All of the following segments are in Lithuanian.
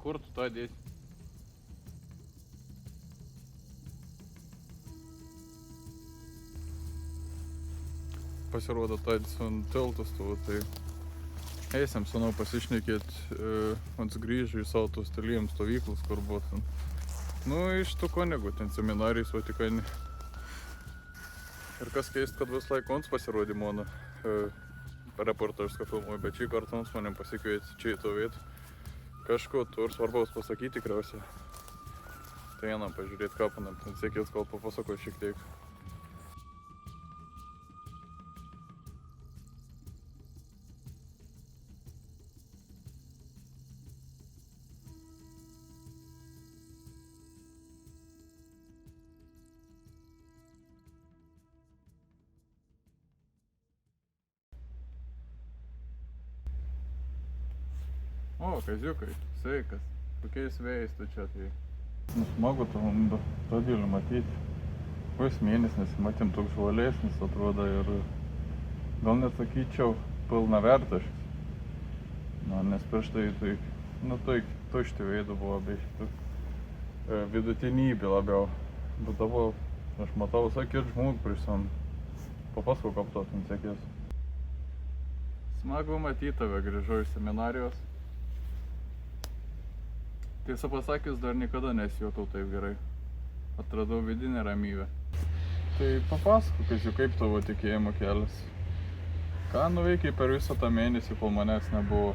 kur tu tą dėsi? Pasirodo, Tadis ant tiltus tu, tai eisim, sanau, pasišnekėt, ant grįžų į savo tos talėjim stovyklus, kur buvo ten. Nu, iš tų konegų, ten seminarijais Vatikane. Ir kas keist, kad vis laik ons pasirodė mano reportažską filmuoju, bet šį kartą ons manim pasikvietė čia į to vietą. Kažko tur svarbaus pasakyti tikriausiai. Tai einam pažiūrėti kapanam, ten siekės gal papasakoti šiek tiek. O, kaziukai, sveikas. Kokiais vėjais tu čia tai? Nu, smagu todėl matyti. Koks mėnesis nesimatėm toks žvalesnis atrodo ir gal net sakyčiau pilnavertiškas. Nu, nes prieš tai, nu, tai tušti veidų buvo, bei šitų vidutinybė labiau. Bet dabar aš matau sakyti žmogų prieš sam. Papasakok apto, ten sekės. Smagu matyti tave, grįžau iš seminarijos. Tiesą pasakius, dar niekada nesijutau taip gerai. Atradau vidinę ramybę. Tai papasakok, kaip tavo tikėjimo kelias. Ką nuveikiai per visą tą mėnesį, kol manęs nebuvo?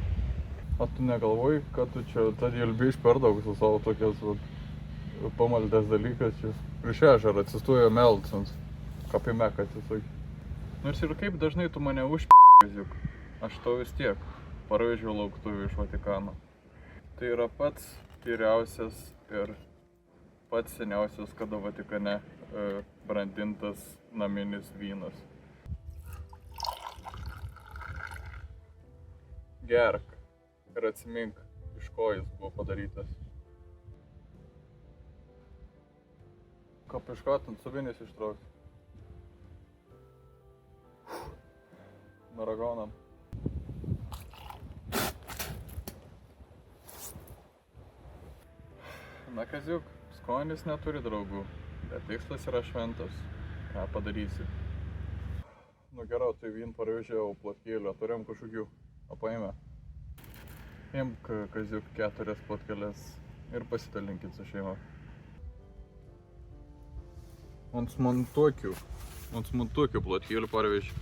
O tu negalvoji, kad tu čia todėl biškį per daug su savo tokias pamaldės dalykas čia. Prieš ežerą atsistojo meldsant, kapime, kad atsisakė. Nors ir kaip dažnai tu mane užp***juk, aš to vis tiek parvežiau lauktuvių iš Vatikano. Tai yra pats geriausias ir pats seniausias kada Vatikane brandintas naminis vynas. Gerk ir atsimink, iš ko jis buvo padarytas. Kapiškatant subinės ištrauks. Naragaunam. Na, kaziuk, skonis neturi draugų, bet tikslas yra šventas. Ką padarysi? Nu geriau, tai vien parvežiau platkėlę, turėjom kažkokių, paėmę. Imk, kaziuk, 4 platkeles ir pasidalinkit su šeima. Ant smontuokių platkėlių parvežiau.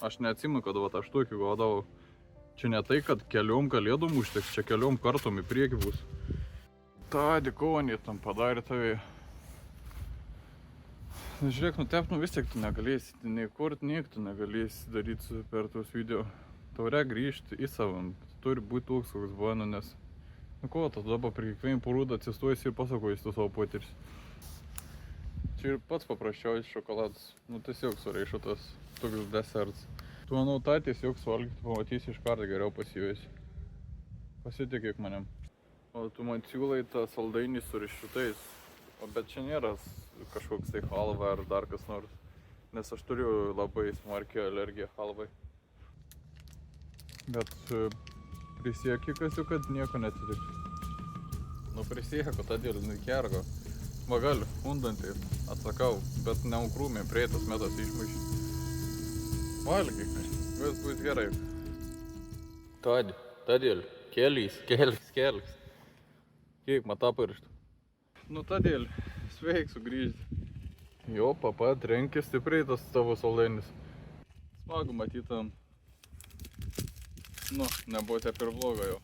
Aš neatsimenu, kad vat aš tokių gaudavau. Čia ne tai, kad keliom kalėdom užteks, čia keliom kartom į priekį bus. Tadį, konį tam padarė tavai. Žiūrėk, nutepnu vis tiek tu negalėsi, nei kurt, niek tu negalėsi daryti per tos video. Tau reikia grįžti į savam, turi būti toks, koks buvo, nes... Nu ko, tu dabar prie kiekvienį porūdą atsistojasi ir pasakoji tu savo potyris. Čia ir pats paprasčiausias šokoladas, nu tiesiog sureišo tas tokius deserts. Tu manau, tą tiesiog suvalgyti, pamatysi iš karto geriau pasijuosi. Pasitikėk manim. O tu man siūlai tą saldainį su riešutais. Bet čia nėra kažkoks tai halva ar dar kas nors. Nes aš turiu labai smarkią alergiją halvai. Bet prisieki, kasiu, kad nieko neatsitiks. Nu prisieku, todėl kergo. Va galiu, undantį, atsakau, bet neukrūmė, prieitas metas išmaišė. Valgyk, vis bus gerai. Todėl, kelys. Kiek matą pirštų. Nu todėl, sveik sugrįžti. Jo, papa, trenkė stipriai tas tavo saldainis. Smagu matytam. Nu, nebuvo taip ir blogo jau.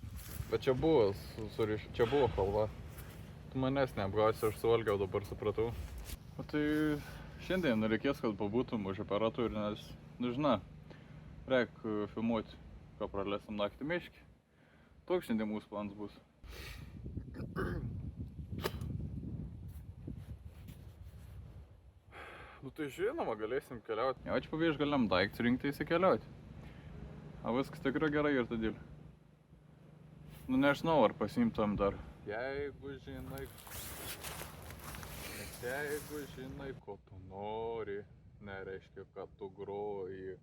Bet čia buvo, čia buvo halva. Tu manęs neapgausi, aš suvalgiau, dabar supratau. O tai šiandien reikės, kad pabūtum už aparatų ir nes, nu žinai, reik filmuoti, ką praleisim naktį miškį. Toks šiandien mūsų plans bus. Nu tai žinoma, galėsim keliauti. Jau čia pavyzdžiui galim daiktų rinkti įsikeliauti. O viskas tikrai gerai ir todėl. Nu nežinau, ar pasiimtam dar. Jeigu žinai, ko tu nori, nereiškia, kad tu groji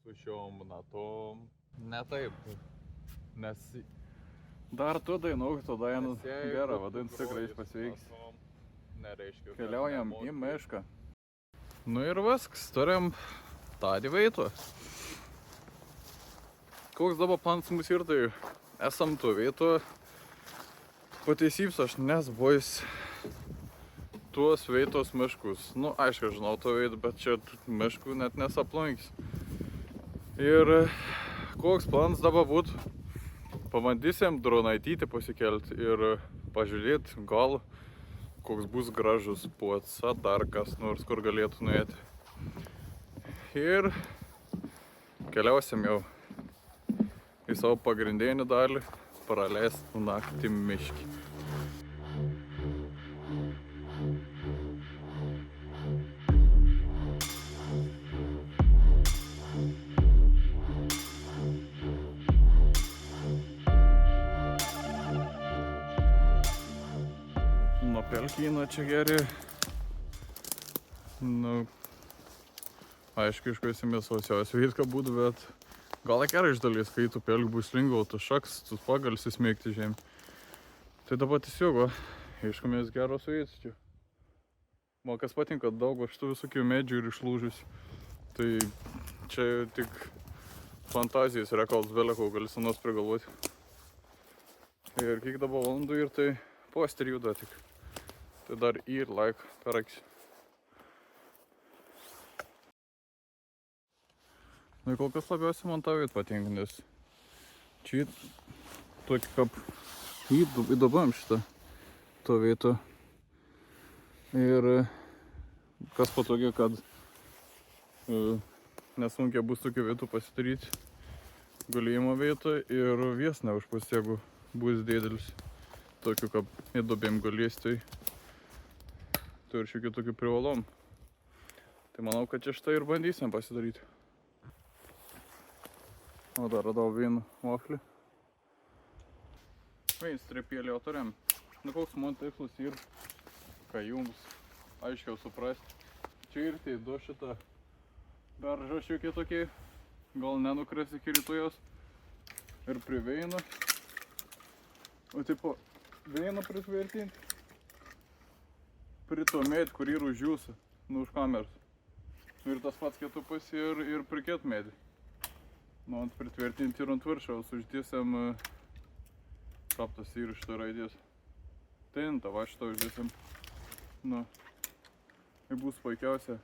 su šiom natom. Ne taip, nes Dar tu dainuok, tu dainą. Gerą, vadins tikrai pasveiks. Nereiškia. Keliaujam į mišką. Nu ir viskas, turim tadį veitų. Koks dabar plans mūsų ir tai esam tu veitų. Pateisyps aš nesbois tuos veitos miškus. Nu, aišku, žinau to veitų, bet čia miškų net nesaplankys. Ir koks plans dabar būtų? Pabandysim dronaitytį pasikelti ir pažiūrėti, gal koks bus gražus puots, dar kas nors, kur galėtų nuėti. Ir keliausim jau į savo pagrindinį dalį, praleisti naktį miškį. Nuo pelkyno čia geri. Nu, aišku, iškaisimės sausiaus veitką būtų, bet gal gerai iš dalies, kai tų pelkių bus lengviau, tu šaks, tu pagalsi smėgti žemė. Tai dabar tiesiog, iškamės geros veitas čia. Man kas patinka, daug šitų visokių medžių ir išlūžus. Tai čia tik fantazijas reikalas beleko, gali senos prigalvoti. Ir kiek dabar valandų ir tai posterį juda tik. Tai dar ir laik paraksi. Nu, kol kas labiausiai man tą vietą patinka, nes čia tokį kaip įdobam šitą to vietą. Ir kas patogiai, kad nesunkiai bus tokių vietų pasidaryti gulėjimo vietą ir viesnę užpus, jeigu bus didelis. Tokių kaip įdobėm gulės, tai turi šiokių tokių privalom. Tai manau, kad čia štai ir bandysim pasidaryti. O dar radau vieną vaflį. Vienas trepėlį turėjom. Nu koks man tikslas ir ką jums aiškiau suprasti. Čia ir tai du šitą beržą šiokie tokie. Gal nenukris iki rytojos. Ir prie veino. O tipo veino pritvirtinti. Prie to medį, kur yra už jūsų. Nu už kameros. Ir tas pats ketupas ir prikėt medį. Nu, ant pritvirtinti ir ant viršaus uždėsim kaptas ir šitą raidės. Tintą, va šitą uždėsim. Nu, tai bus puikiausia.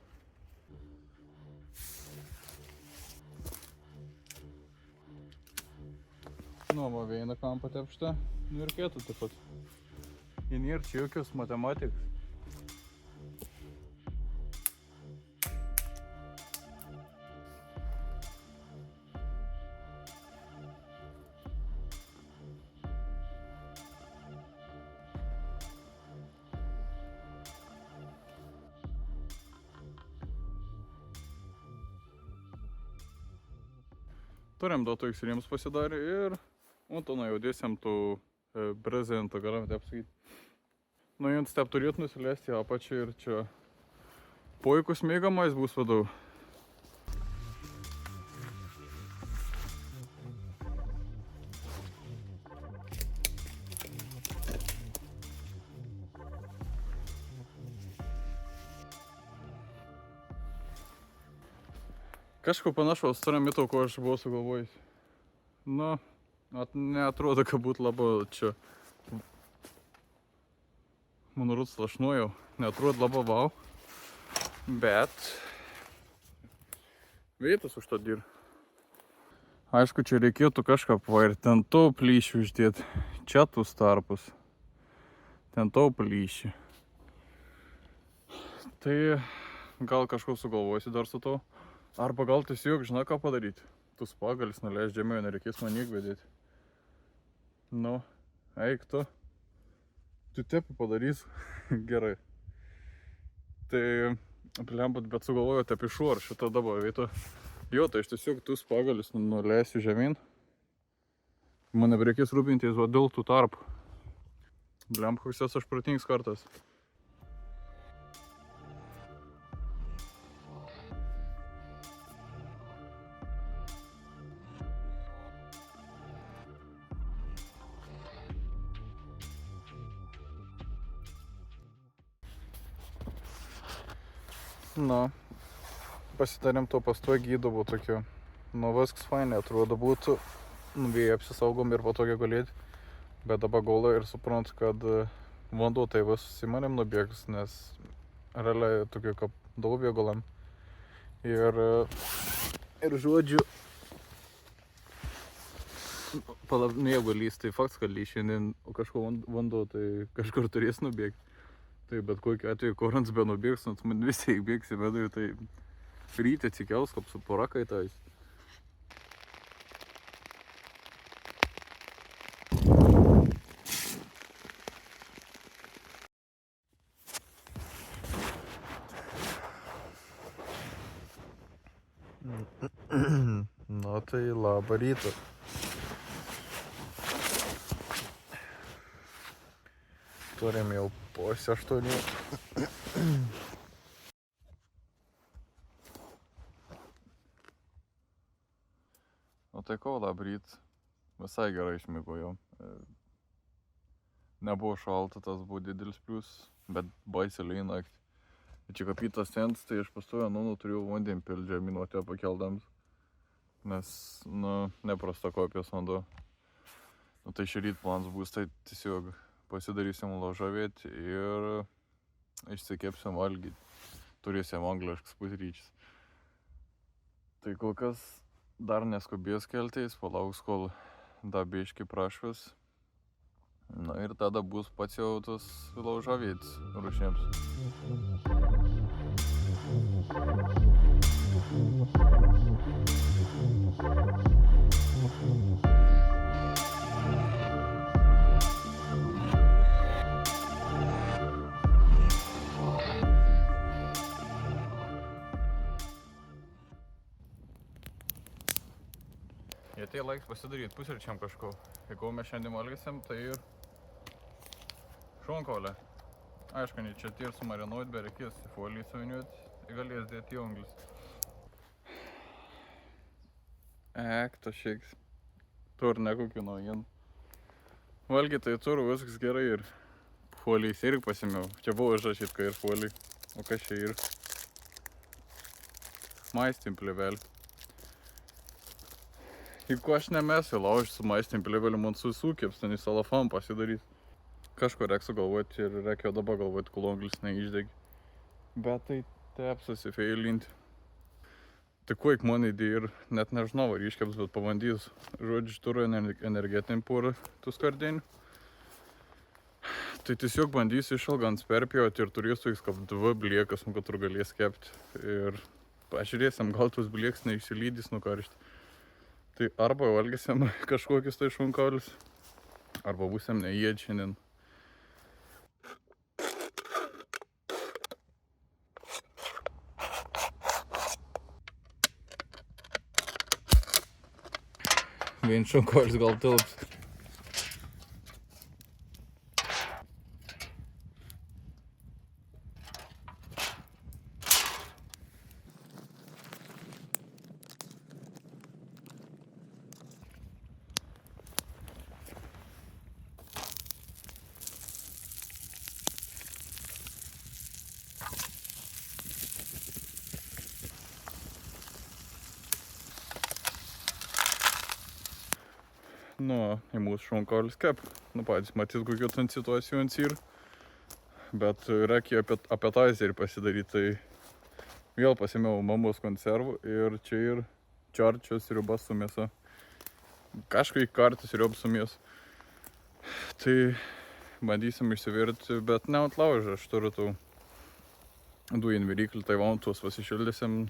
Nu, va vieną kampą tepštą. Nu ir kėtų taip pat. Ir nėra čia jokios matematikas. Turim duotų iksiriems pasidarė ir Antona jau dėsim tų brezentą, galim taip sakyti. Nu, jums taip turėtų nusileisti į apačią ir čia puikus mėgamais bus vadau. Kažko panašaus turim į to, ko aš buvau sugalvojęs. Nu, neatrodo, kad būtų labai čia. Man rūts lašnojau, neatrodo labai vau. Bet vietas už to dir. Aišku, čia reikėtų kažką pavairti. Ten to plyšį uždėti. Čia tus tarpus. Ten to plyšį. Tai gal kažko sugalvosi dar su to. Arba gal tiesiog žinai ką padaryti. Tus pagalis nuleis žemėjo, nereikės man niek vedėti. Nu, eik tu. Tu tepi padarys. Gerai. Tai, blembat, bet sugalvoju tepi šuor šitą dabar vietą. Jo, tai aš tiesiog tus pagalis nuleisiu žemyn. Man nebereikės rūpintis dėl tų tarpų. Blemb, koks aš protingas kartas. Nu, pasidarėm to pastojo gydovo tokio. Nu, viskas fainai atrodo būtų. Nu, vėjai apsisaugom ir patogiai gulėti. Bet dabar gula ir suprantu, kad vanduo tai vis į manim nubėgs, nes realiai tokia kaip daubė gulam. Ir žodžiu, nu jeigu lys, tai faktas, kad lys šiandien, o kažko vanduo, tai kažkur turės nubėgti. Tai bet kokiu atveju korants be nubėgs, nors man visi bėgs į vidų, tai ryte atsikels, kaip su pora kaitais. Nu tai labą rytą. Turim jau po 8. O tai ko labą rytą. Visai gerai išmiegojau. Nebuvo šalta, tas buvo didelis plius, bet baisiai liai naktį. Čia kapytas tents, tai aš pastoju, turėjau vandenį pilti žemynuotę pakeldams. Nes, neprasta kopijos vanduo. Tai šį rytą planas bus, tai tiesiog pasidarysim laužavėti ir išsikepsim valgyti. Turėsim angliškas pusryčius. Tai kol kas dar neskubės keltais, palauks, kol dar biškį prašvis. Ir tada bus pats jau tas laužavėtis ruošiems. Atėjo laikas pasidaryti pusryčiam kažko. Jeigu mes šiandien valgysim, tai ir šonkaulė. Aišku, ne čia ir sumarinuoti, bet reikės į foliją suviniuoti ir galės dėti į unglis. To šieks. Tur nekokių naujienų. Valgy tai turiu, viskas gerai ir folijas irgi pasimiau. Čia buvo užrašyt, kai ir folija. O kas čia ir? Maistim plėvelį. Jeigu aš nemesiu laužti su maistim plėvelį, man susukėps, ten į salafan pasidarys. Kažko reikia sugalvoti ir reikia dabar galvoti, kol unglis neišdegi. Bet tai taip susifeilinti. Tai kuik man idėja ir net nežinau, ar iškeps, bet pabandysiu. Žodžiu, turiu energetinį porą tų skardinių. Tai tiesiog bandysiu išilgant perpjauti ir turėsiu kaip 2 bliekas, kad tur galės kepti. Ir pažiūrėsim, gal tos blieks neišsilydys nuo karštį. Tai arba valgysim kažkokius tai šonkaulius, arba būsim neėdži šiandien. Vien šonkaulis gal tilps. Į mūsų šonkaulis kep. Patys matys, kokiu ten situacijons yra. Bet reikia appetizerį pasidaryti, tai vėl pasimiau mamos konservų ir čia ir čarčios sriuba su mėsa. Kažkaip kartus sriuba su mėsa. Tai bandysim išsivirti, bet ne ant laužo. Aš turiu tų dujinį viriklį, tai tuos pasišildysim.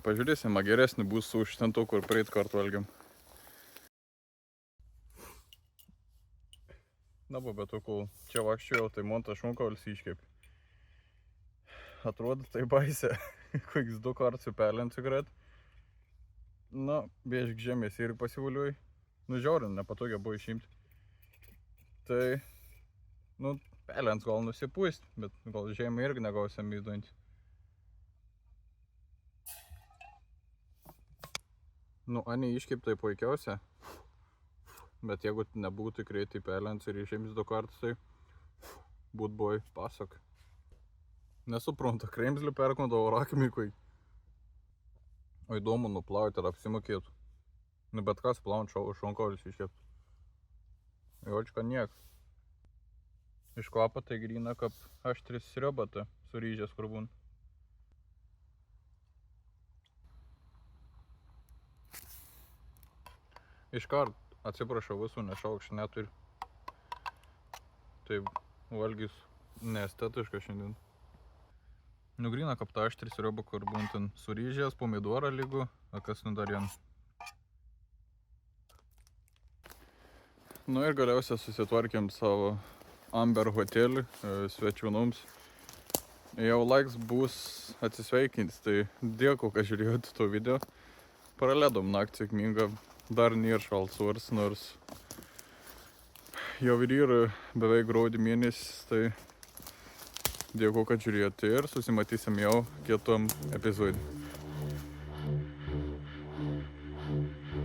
Pažiūrėsim, geresnį bus už ten to, kur praeit kartu valgiam. Bet to, kol čia vakščiau, tai man tas šonkaulis iškep. Atrodo, tai baisė. Kokius 2 kartus perlint cigaret. Bėžk žemės ir pasivuliuoji. Žiaurint, nepatogia buvo išimti. Tai, perlint gal nusipūst, bet gal žemė irgi negausiam įduoti. Ani iškep tai puikiausia. Bet jeigu nebūtų greitai perlents ir išėmis 2 kartus, tai būt buvai pasak. Nesuprantu, kremzlį perkondavo rakmikui. O įdomu nuplauti ir apsimokėtų. Nu bet kas plaunti šonkolis iškėptų. Jočka niek. Iš kvapo tai grina kaip aštri sriobata su ryžės kur būna. Iškart atsiprašau visų, nes šaukščių neturi. Tai valgys neestetiška šiandien. Nu grina kaip ta aštri srioba kur būna ten su ryžės, pomidorą lygu, o kas nu dar vien. Nu ir galiausiai susitvarkėm savo Amber hotelį svečiūnums. Jau laiks bus atsisveikinti, tai dėkui, kad žiūrėjote to video. Praleidom naktį sėkmingą, dar nėra šalsvars, nors jau ir yra beveik gruodžio mėnesis, tai dėkui, kad žiūrėjote ir susimatysim jau kitam epizodui.